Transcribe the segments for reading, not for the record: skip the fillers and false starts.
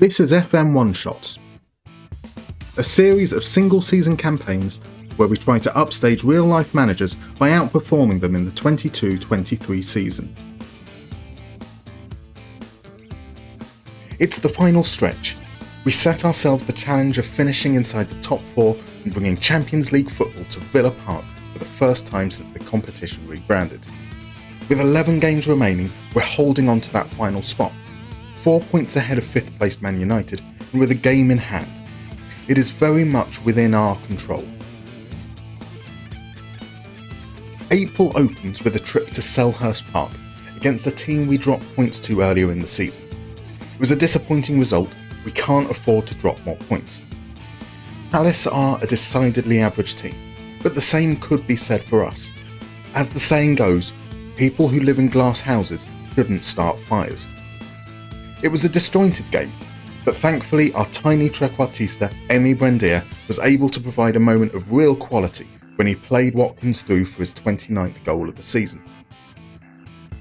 This is FM One Shots, a series of single-season campaigns where we try to upstage real-life managers by outperforming them in the 22-23 season. It's the final stretch. We set ourselves the challenge of finishing inside the top four and bringing Champions League football to Villa Park for the first time since the competition rebranded. With 11 games remaining, we're holding on to that final spot, 4 points ahead of 5th placed Man Utd and with a game in hand. It is very much within our control. April opens with a trip to Selhurst Park against a team we dropped points to earlier in the season. It was a disappointing result. We can't afford to drop more points. Palace are a decidedly average team, but the same could be said for us. As the saying goes, people who live in glass houses shouldn't start fires. It was a disjointed game, but thankfully our tiny trequartista Emi Buendia was able to provide a moment of real quality when he played Watkins through for his 29th goal of the season.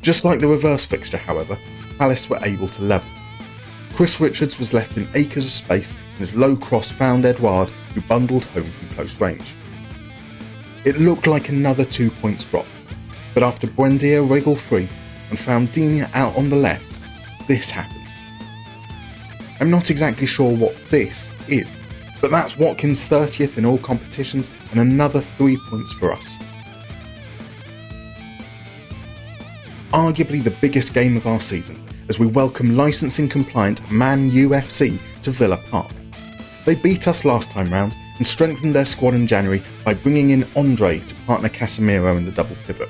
Just like the reverse fixture, however, Palace were able to level. Chris Richards was left in acres of space and his low cross found Edouard, who bundled home from close range. It looked like another 2 points drop, but after Buendia wriggled free and found Dany out on the left, this happened. I'm not exactly sure what this is, but that's Watkins' 30th in all competitions and another 3 points for us. Arguably the biggest game of our season, as we welcome licensing compliant Man UFC to Villa Park. They beat us last time round and strengthened their squad in January by bringing in Andre to partner Casemiro in the double pivot.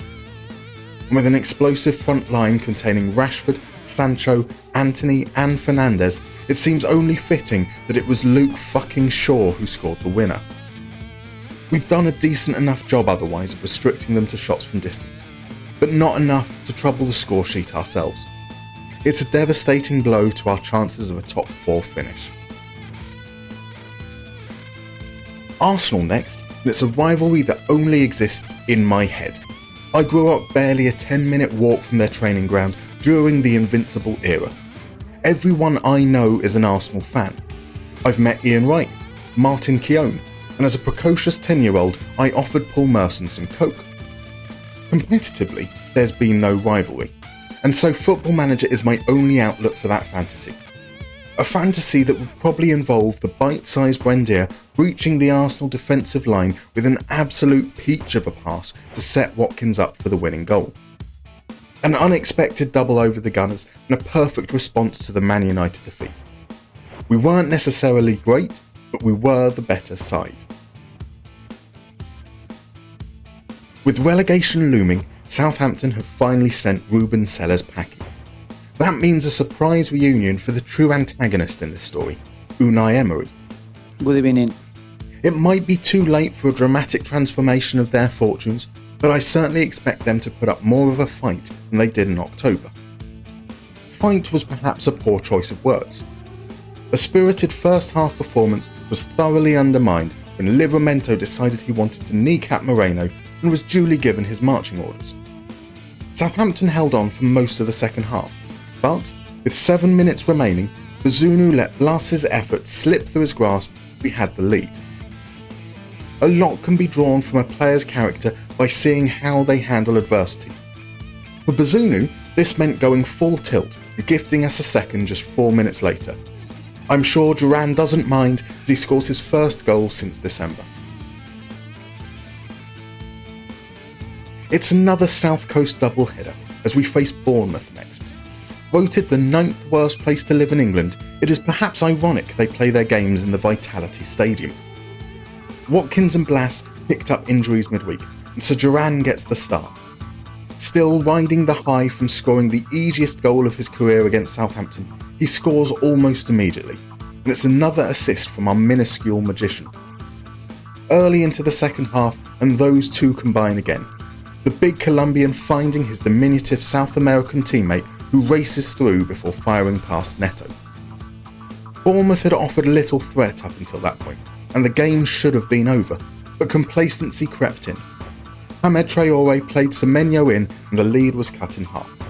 And with an explosive front line containing Rashford, Sancho, Antony and Fernandes, it seems only fitting that it was Luke fucking Shaw who scored the winner. We've done a decent enough job otherwise of restricting them to shots from distance, but not enough to trouble the score sheet ourselves. It's a devastating blow to our chances of a top 4 finish. Arsenal next, and it's a rivalry that only exists in my head. I grew up barely a 10-minute walk from their training ground during the Invincible era. Everyone I know is an Arsenal fan. I've met Ian Wright, Martin Keown, and as a precocious 10-year-old, I offered Paul Merson some coke. Competitively, there's been no rivalry, and so Football Manager is my only outlet for that fantasy. A fantasy that would probably involve the bite-sized Buendia breaching the Arsenal defensive line with an absolute peach of a pass to set Watkins up for the winning goal. An unexpected double over the Gunners and a perfect response to the Man United defeat. We weren't necessarily great, but we were the better side. With relegation looming, Southampton have finally sent Ruben Sellers packing. That means a surprise reunion for the true antagonist in this story, Unai Emery. Good evening. It might be too late for a dramatic transformation of their fortunes, but I certainly expect them to put up more of a fight than they did in October. Fight was perhaps a poor choice of words. A spirited first half performance was thoroughly undermined when Livramento decided he wanted to kneecap Moreno and was duly given his marching orders. Southampton held on for most of the second half, but with 7 minutes remaining, Bazunu let Blas's effort slip through his grasp. We had the lead. A lot can be drawn from a player's character by seeing how they handle adversity. For Bazunu, this meant going full tilt and gifting us a second just 4 minutes later. I'm sure Duran doesn't mind as he scores his first goal since December. It's another South Coast doubleheader as we face Bournemouth next. Voted the 9th worst place to live in England, it is perhaps ironic they play their games in the Vitality Stadium. Watkins and Blas picked up injuries midweek, and so Duran gets the start. Still riding the high from scoring the easiest goal of his career against Southampton, he scores almost immediately, and it's another assist from our minuscule magician. Early into the second half, and those two combine again. The big Colombian finding his diminutive South American teammate who races through before firing past Neto. Bournemouth had offered little threat up until that point, and the game should have been over, but complacency crept in. Ahmed Traore played Semenyo in and the lead was cut in half.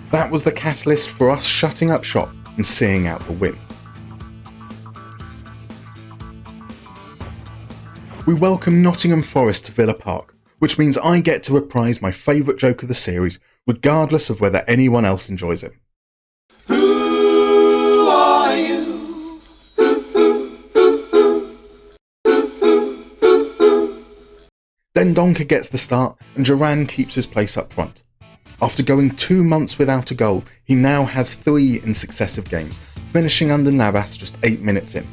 That was the catalyst for us shutting up shop and seeing out the win. We welcome Nottingham Forest to Villa Park, which means I get to reprise my favourite joke of the series, regardless of whether anyone else enjoys it. Who are you? Then Donker gets the start and Duran keeps his place up front. After going 2 months without a goal, he now has 3 in successive games, finishing under Navas just 8 minutes in.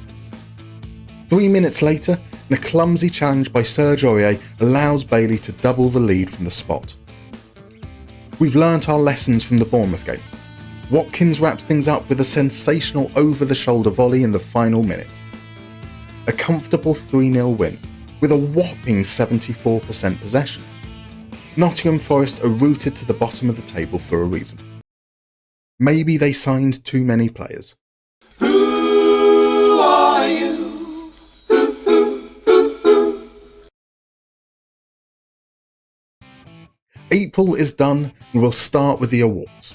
3 minutes later, and a clumsy challenge by Serge Aurier allows Bailey to double the lead from the spot. We've learnt our lessons from the Bournemouth game. Watkins wraps things up with a sensational over-the-shoulder volley in the final minutes. A comfortable 3-0 win, with a whopping 74% possession. Nottingham Forest are rooted to the bottom of the table for a reason. Maybe they signed too many players. Who are you? April is done and we'll start with the awards.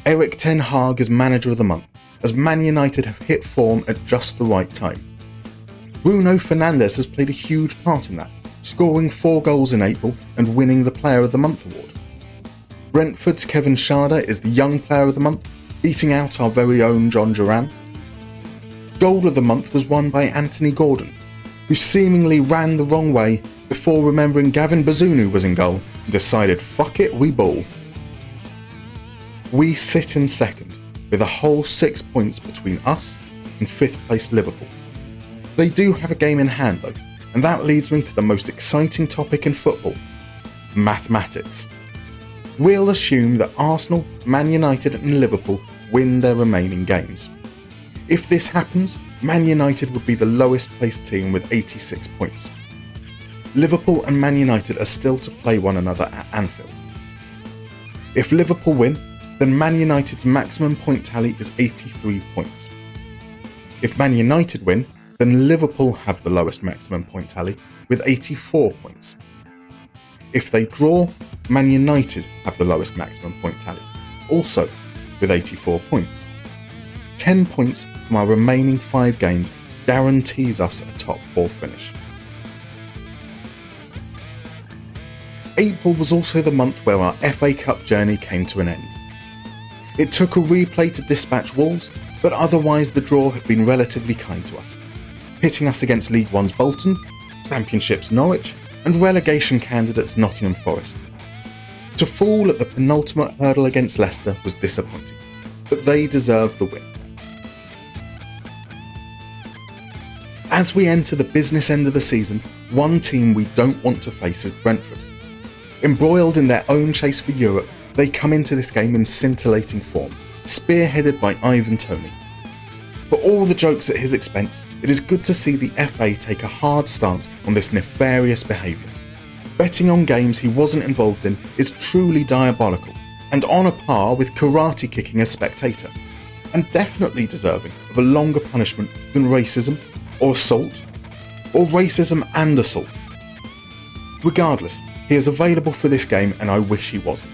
Erik ten Hag is Manager of the Month, as Man United have hit form at just the right time. Bruno Fernandes has played a huge part in that, scoring 4 goals in April and winning the Player of the Month award. Brentford's Kevin Schade is the Young Player of the Month, beating out our very own John Duran. Goal of the Month was won by Anthony Gordon, who seemingly ran the wrong way before remembering Gavin Bazunu was in goal and decided fuck it, we ball. We sit in second, with a whole 6 points between us and 5th place Liverpool. They do have a game in hand though, and that leads me to the most exciting topic in football: mathematics. We'll assume that Arsenal, Man United and Liverpool win their remaining games. If this happens, Man United would be the lowest placed team with 86 points. Liverpool and Man United are still to play one another at Anfield. If Liverpool win, then Man United's maximum point tally is 83 points. If Man United win, then Liverpool have the lowest maximum point tally with 84 points. If they draw, Man United have the lowest maximum point tally, also with 84 points. 10 points from our remaining 5 games guarantees us a top 4 finish. April was also the month where our FA Cup journey came to an end. It took a replay to dispatch Wolves, but otherwise the draw had been relatively kind to us, pitting us against League One's Bolton, Championship's Norwich, and relegation candidates Nottingham Forest. To fall at the penultimate hurdle against Leicester was disappointing, but they deserved the win. As we enter the business end of the season, one team we don't want to face is Brentford. Embroiled in their own chase for Europe, they come into this game in scintillating form, spearheaded by Ivan Toney. For all the jokes at his expense, it is good to see the FA take a hard stance on this nefarious behaviour. Betting on games he wasn't involved in is truly diabolical, and on a par with karate kicking a spectator, and definitely deserving of a longer punishment than racism, or assault, or racism and assault. Regardless, he is available for this game and I wish he wasn't.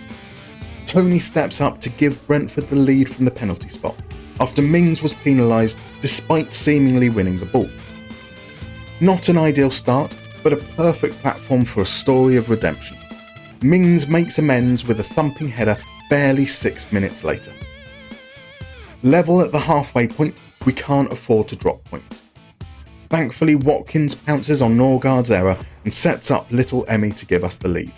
Toney steps up to give Brentford the lead from the penalty spot, after Mings was penalised despite seemingly winning the ball. Not an ideal start, but a perfect platform for a story of redemption. Mings makes amends with a thumping header barely 6 minutes later. Level at the halfway point, we can't afford to drop points. Thankfully, Watkins pounces on Norgard's error and sets up little Emmy to give us the lead.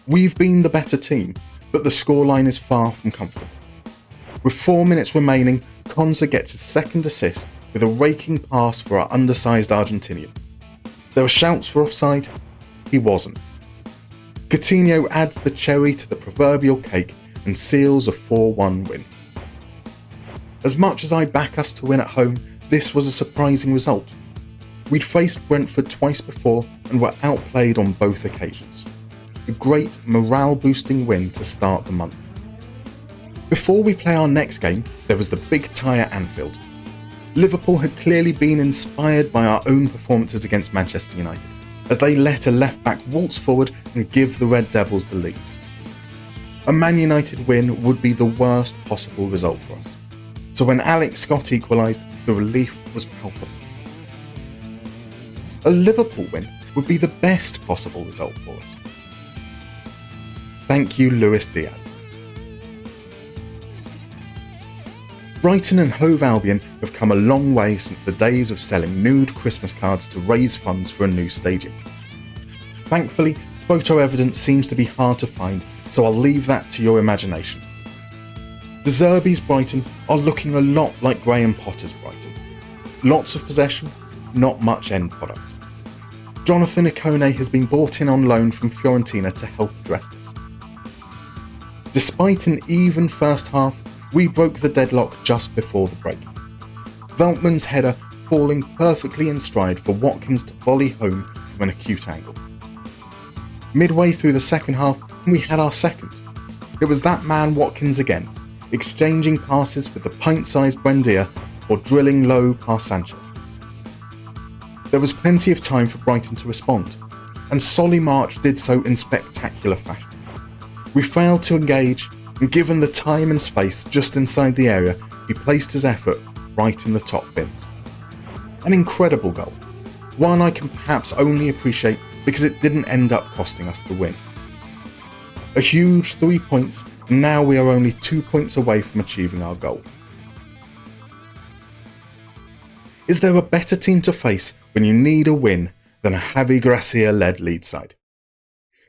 We've been the better team, but the scoreline is far from comfortable. With 4 minutes remaining, Konza gets his second assist with a raking pass for our undersized Argentinian. There were shouts for offside, he wasn't. Coutinho adds the cherry to the proverbial cake and seals a 4-1 win. As much as I back us to win at home, this was a surprising result. We'd faced Brentford twice before and were outplayed on both occasions. A great morale-boosting win to start the month. Before we play our next game, there was the big tie at Anfield. Liverpool had clearly been inspired by our own performances against Manchester United, as they let a left-back waltz forward and give the Red Devils the lead. A Man United win would be the worst possible result for us, so when Alex Scott equalised, the relief was palpable. a Liverpool win would be the best possible result for us. Thank you, Luis Diaz. Brighton and Hove Albion have come a long way since the days of selling nude Christmas cards to raise funds for a new stadium. Thankfully, photo evidence seems to be hard to find, so I'll leave that to your imagination. De Zerbi's Brighton are looking a lot like Graham Potter's Brighton. Lots of possession, not much end product. Jonathan Ikone has been brought in on loan from Fiorentina to help address this. Despite an even first half, we broke the deadlock just before the break. Veltman's header falling perfectly in stride for Watkins to volley home from an acute angle. Midway through the second half, we had our second. It was that man Watkins again, exchanging passes with the pint-sized Buendia or drilling low past Sanchez. There was plenty of time for Brighton to respond, and Solly March did so in spectacular fashion. We failed to engage, and given the time and space just inside the area, he placed his effort right in the top bins. An incredible goal, one I can perhaps only appreciate because it didn't end up costing us the win. A huge 3 points, and now we are only 2 points away from achieving our goal. Is there a better team to face when you need a win than a Javi Gracia-led Leeds side?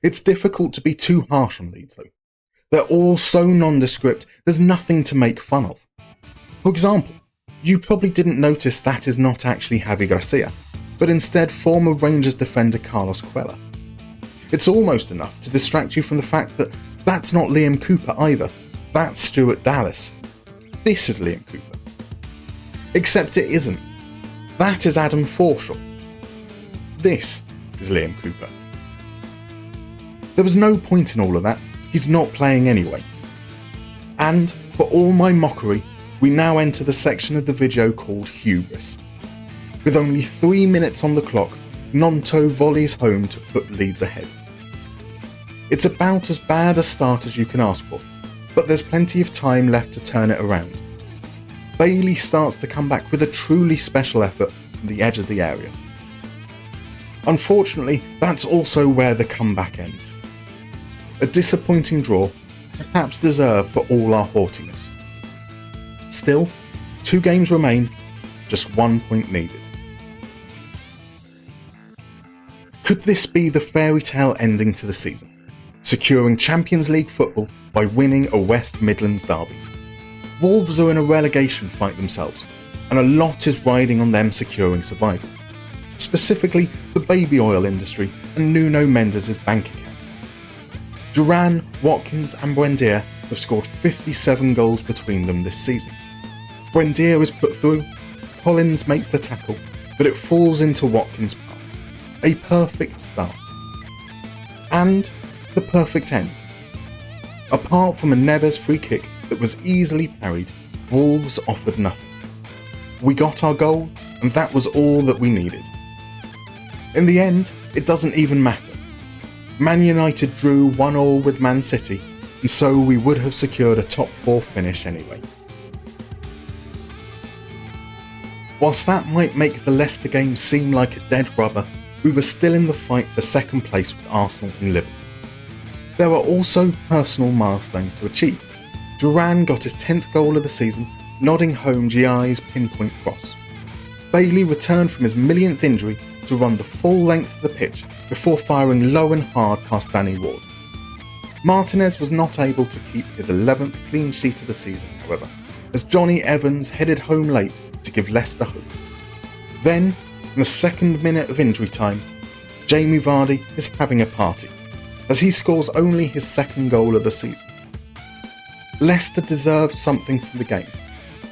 It's difficult to be too harsh on Leeds though. They're all so nondescript, there's nothing to make fun of. For example, you probably didn't notice that is not actually Javi Gracia, but instead former Rangers defender Carlos Quella. It's almost enough to distract you from the fact that that's not Liam Cooper either, that's Stuart Dallas. This is Liam Cooper. Except it isn't. That is Adam Forshaw. This is Liam Cooper. There was no point in all of that, he's not playing anyway. And, for all my mockery, we now enter the section of the video called Hubris. With only 3 minutes on the clock, Nonto volleys home to put Leeds ahead. It's about as bad a start as you can ask for, but there's plenty of time left to turn it around. Bailey starts the comeback with a truly special effort from the edge of the area. Unfortunately, that's also where the comeback ends. A disappointing draw, perhaps deserved for all our haughtiness. Still, 2 games remain, just 1 point needed. Could this be the fairy tale ending to the season? Securing Champions League football by winning a West Midlands derby. Wolves are in a relegation fight themselves, and a lot is riding on them securing survival. Specifically, the baby oil industry and Nuno Mendes' bank account. Duran, Watkins and Buendia have scored 57 goals between them this season. Buendia is put through, Collins makes the tackle, but it falls into Watkins' path. A perfect start. And the perfect end. Apart from a Neves free kick that was easily parried, Wolves offered nothing. We got our goal, and that was all that we needed. In the end, it doesn't even matter. Man United drew 1-1 with Man City, and so we would have secured a top 4 finish anyway. Whilst that might make the Leicester game seem like a dead rubber, we were still in the fight for second place with Arsenal and Liverpool. There were also personal milestones to achieve. Duran got his 10th goal of the season, nodding home Giai's pinpoint cross. Bailey returned from his millionth injury to run the full length of the pitch before firing low and hard past Dany Ward. Martinez was not able to keep his 11th clean sheet of the season, however, as Johnny Evans headed home late to give Leicester hope. Then, in the second minute of injury time, Jamie Vardy is having a party, as he scores only his 2nd goal of the season. Leicester deserved something from the game,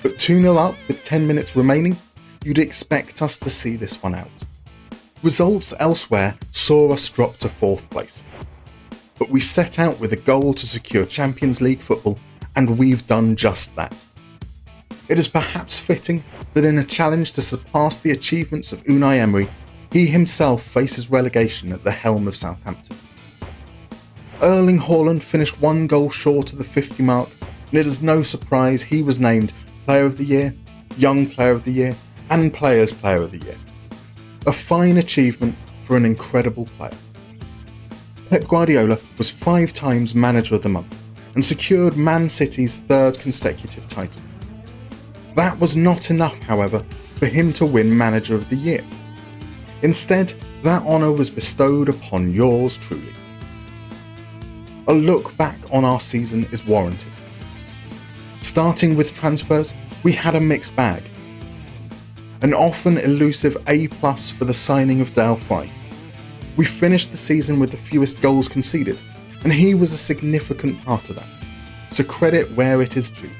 but 2-0 up with 10 minutes remaining, you'd expect us to see this one out. Results elsewhere saw us drop to 4th place. But we set out with a goal to secure Champions League football, and we've done just that. It is perhaps fitting that in a challenge to surpass the achievements of Unai Emery, he himself faces relegation at the helm of Southampton. Erling Haaland finished 1 goal short of the 50 mark, and it is no surprise he was named Player of the Year, Young Player of the Year, and Players Player of the Year. a fine achievement for an incredible player. Pep Guardiola was 5 times Manager of the Month and secured Man City's 3rd consecutive title. That was not enough, however, for him to win Manager of the Year. Instead, that honour was bestowed upon yours truly. A look back on our season is warranted. Starting with transfers, we had a mixed bag. An often elusive A+ for the signing of Dale Fry. We finished the season with the fewest goals conceded, and he was a significant part of that, so credit where it is due.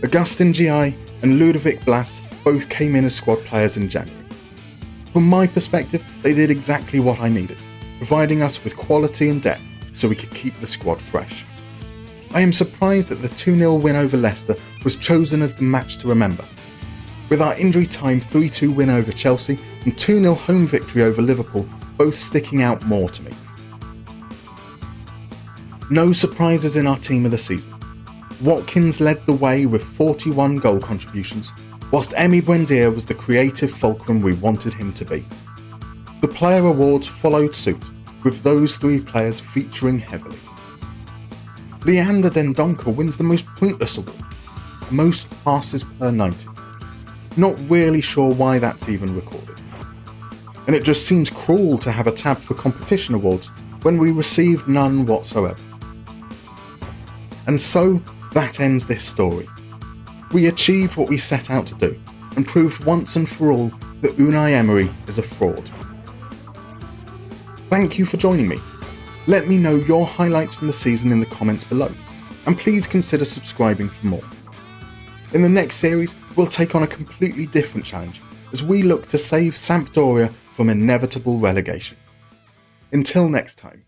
Augustin Gi and Ludovic Blas both came in as squad players in January. From my perspective, they did exactly what I needed, providing us with quality and depth so we could keep the squad fresh. I am surprised that the 2-0 win over Leicester was chosen as the match to remember, with our injury time 3-2 win over Chelsea and 2-0 home victory over Liverpool both sticking out more to me. No surprises in our team of the season. Watkins led the way with 41 goal contributions, whilst Emi Buendia was the creative fulcrum we wanted him to be. The player awards followed suit, with those 3 players featuring heavily. Leander Dendoncker wins the most pointless award, most passes per 90. Not really sure why that's even recorded. And it just seems cruel to have a tab for competition awards when we received none whatsoever. And so, that ends this story. We achieved what we set out to do, and proved once and for all that Unai Emery is a fraud. Thank you for joining me. Let me know your highlights from the season in the comments below, and please consider subscribing for more. In the next series, we'll take on a completely different challenge as we look to save Sampdoria from inevitable relegation. Until next time.